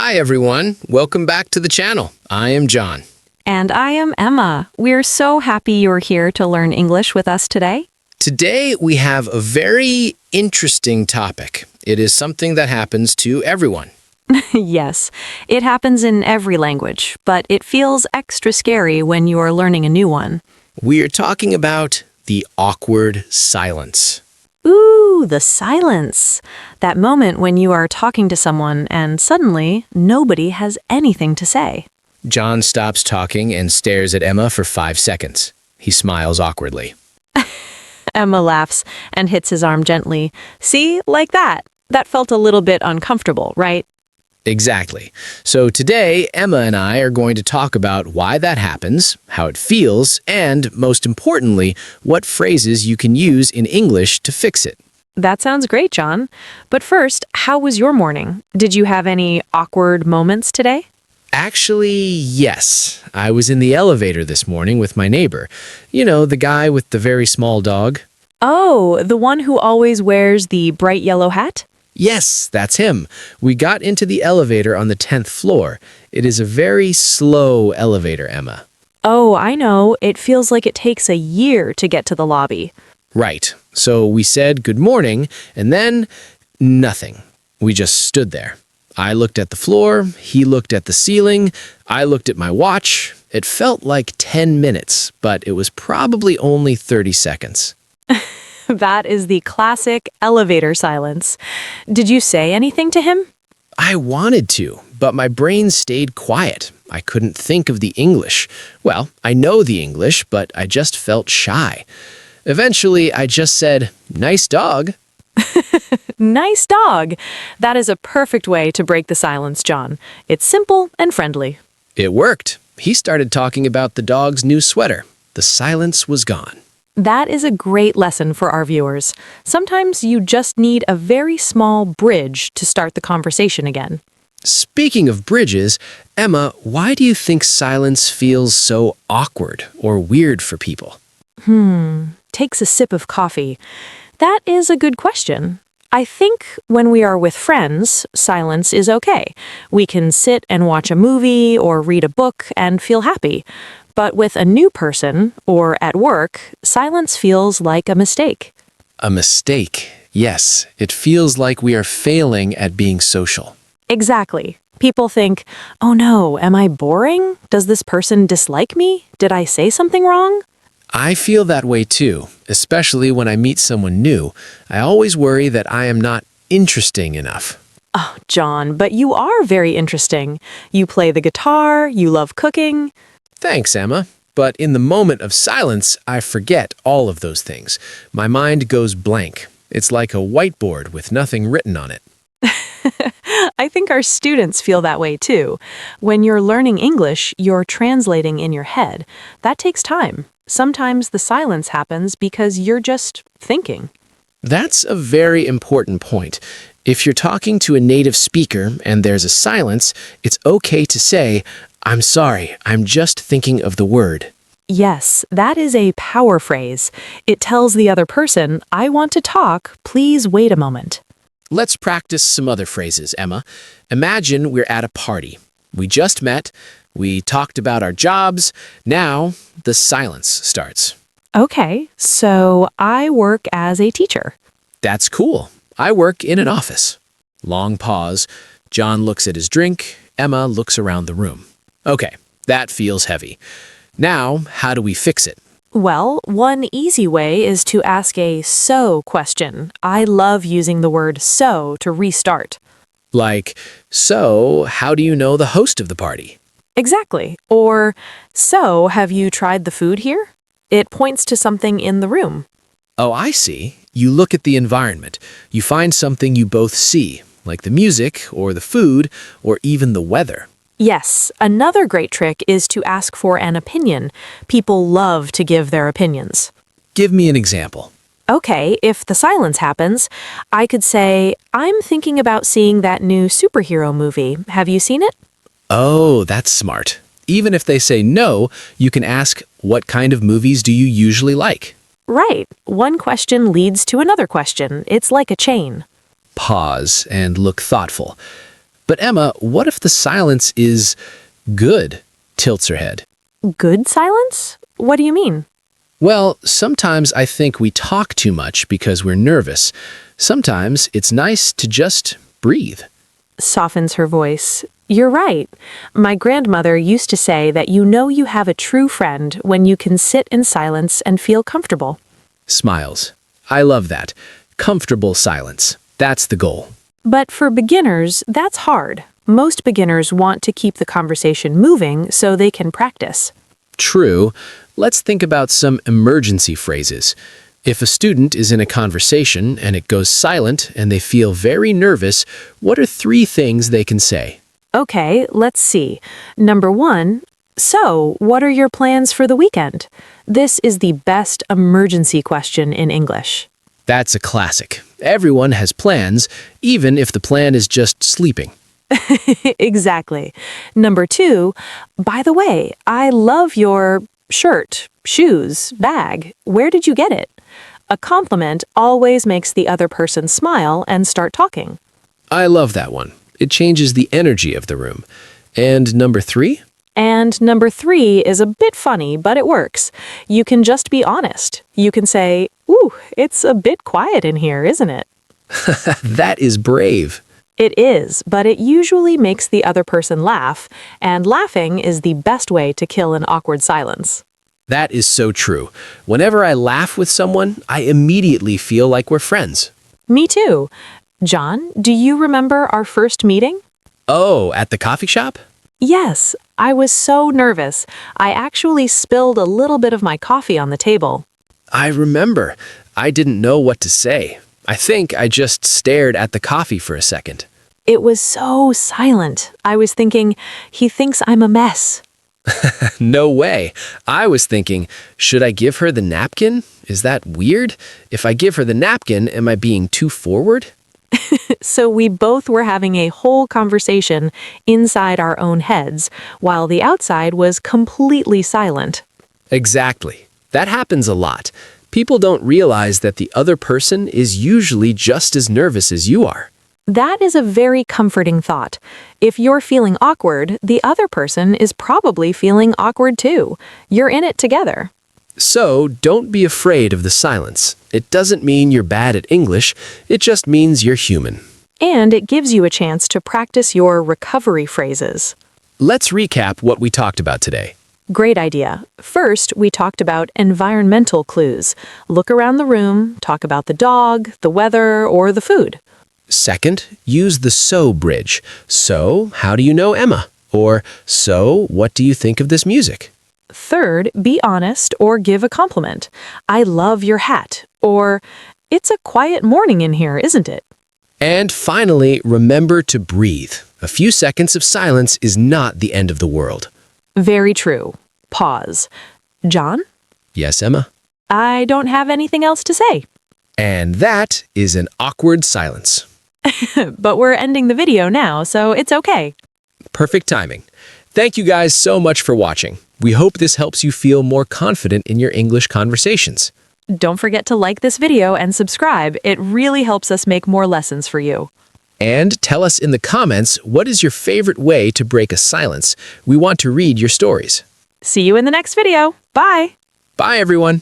Hi, everyone. Welcome back to the channel. I am John. And I am Emma. We're so happy you're here to learn English with us today. Today, we have a very interesting topic. It is something that happens to everyone. Yes, it happens in every language, but it feels extra scary when you are learning a new one. We are talking about the awkward silence. Ooh, the silence. That moment when you are talking to someone and suddenly nobody has anything to say. John stops talking and stares at Emma for 5 seconds. He smiles awkwardly. Emma laughs and hits his arm gently. See, like that. That felt a little bit uncomfortable, right? Exactly. So today, Emma and I are going to talk about why that happens, how it feels, and, most importantly, what phrases you can use in English to fix it. That sounds great, John. But first, how was your morning? Did you have any awkward moments today? Actually, yes. I was in the elevator this morning with my neighbor. You know, the guy with the very small dog. Oh, the one who always wears the bright yellow hat? Yes, that's him. We got into the elevator on the 10th floor. It is a very slow elevator, Emma. Oh, I know. It feels like it takes a year to get to the lobby. Right. So we said good morning, and then nothing. We just stood there. I looked at the floor, he looked at the ceiling, I looked at my watch. It felt like 10 minutes, but it was probably only 30 seconds. That is the classic elevator silence. Did you say anything to him? I wanted to, but my brain stayed quiet. I couldn't think of the English. Well, I know the English, but I just felt shy. Eventually, I just said, "Nice dog." Nice dog. That is a perfect way to break the silence, John. It's simple and friendly. It worked. He started talking about the dog's new sweater. The silence was gone. That is a great lesson for our viewers. Sometimes you just need a very small bridge to start the conversation again. Speaking of bridges, Emma, why do you think silence feels so awkward or weird for people? Takes a sip of coffee. That is a good question. I think when we are with friends, silence is okay. We can sit and watch a movie or read a book and feel happy. But with a new person or at work, silence feels like a mistake. A mistake. Yes, it feels like we are failing at being social. Exactly. People think, oh no, am I boring? Does this person dislike me? Did I say something wrong? I feel that way too, especially when I meet someone new. I always worry that I am not interesting enough. Oh, John, but you are very interesting. You play the guitar, you love cooking. Thanks, Emma. But in the moment of silence, I forget all of those things. My mind goes blank. It's like a whiteboard with nothing written on it. I think our students feel that way too. When you're learning English, you're translating in your head. That takes time. Sometimes the silence happens because you're just thinking. That's a very important point. If you're talking to a native speaker and there's a silence, it's okay to say, "I'm sorry, I'm just thinking of the word." Yes, that is a power phrase. It tells the other person, I want to talk, please wait a moment. Let's practice some other phrases, Emma. Imagine we're at a party. We just met. We talked about our jobs. Now, the silence starts. Okay, so I work as a teacher. That's cool. I work in an office. Long pause. John looks at his drink. Emma looks around the room. Okay, that feels heavy. Now, how do we fix it? Well, one easy way is to ask a so question. I love using the word so to restart. Like, so, how do you know the host of the party? Exactly. Or, so have you tried the food here? It points to something in the room. Oh, I see. You look at the environment. You find something you both see, like the music, or the food, or even the weather. Yes, another great trick is to ask for an opinion. People love to give their opinions. Give me an example. Okay, if the silence happens, I could say, I'm thinking about seeing that new superhero movie. Have you seen it? Oh, that's smart. Even if they say no, you can ask, what kind of movies do you usually like? Right. One question leads to another question. It's like a chain. Pause and look thoughtful. But Emma, what if the silence is good? Tilts her head. Good silence? What do you mean? Well, sometimes I think we talk too much because we're nervous. Sometimes it's nice to just breathe. Softens her voice. You're right. My grandmother used to say that you know you have a true friend when you can sit in silence and feel comfortable. Smiles. I love that. Comfortable silence. That's the goal. But for beginners, that's hard. Most beginners want to keep the conversation moving so they can practice. True. Let's think about some emergency phrases. If a student is in a conversation and it goes silent and they feel very nervous, what are 3 things they can say? Okay, let's see. Number 1, so what are your plans for the weekend? This is the best emergency question in English. That's a classic. Everyone has plans, even if the plan is just sleeping. Exactly. Number 2, by the way, I love your shirt, shoes, bag. Where did you get it? A compliment always makes the other person smile and start talking. I love that one. It changes the energy of the room. And number 3? And number 3 is a bit funny, but it works. You can just be honest. You can say, "Ooh, it's a bit quiet in here, isn't it?" That is brave. It is, but it usually makes the other person laugh, and laughing is the best way to kill an awkward silence. That is so true. Whenever I laugh with someone, I immediately feel like we're friends. Me too. John, do you remember our first meeting? Oh, at the coffee shop? Yes, I was so nervous. I actually spilled a little bit of my coffee on the table. I remember. I didn't know what to say. I think I just stared at the coffee for a second. It was so silent. I was thinking, he thinks I'm a mess. No way. I was thinking, should I give her the napkin? Is that weird? If I give her the napkin, am I being too forward? So we both were having a whole conversation inside our own heads, while the outside was completely silent. Exactly. That happens a lot. People don't realize that the other person is usually just as nervous as you are. That is a very comforting thought. If you're feeling awkward, the other person is probably feeling awkward too. You're in it together. So, don't be afraid of the silence. It doesn't mean you're bad at English, it just means you're human. And it gives you a chance to practice your recovery phrases. Let's recap what we talked about today. Great idea. First, we talked about environmental clues. Look around the room, talk about the dog, the weather, or the food. Second, use the so bridge. So, how do you know Emma? Or, so, what do you think of this music? Third, be honest or give a compliment. I love your hat. Or, it's a quiet morning in here, isn't it? And finally, remember to breathe. A few seconds of silence is not the end of the world. Very true. Pause. John? Yes, Emma? I don't have anything else to say. And that is an awkward silence. But we're ending the video now, so it's okay. Perfect timing. Thank you guys so much for watching. We hope this helps you feel more confident in your English conversations. Don't forget to like this video and subscribe. It really helps us make more lessons for you. And tell us in the comments, what is your favorite way to break a silence? We want to read your stories. See you in the next video. Bye! Bye, everyone.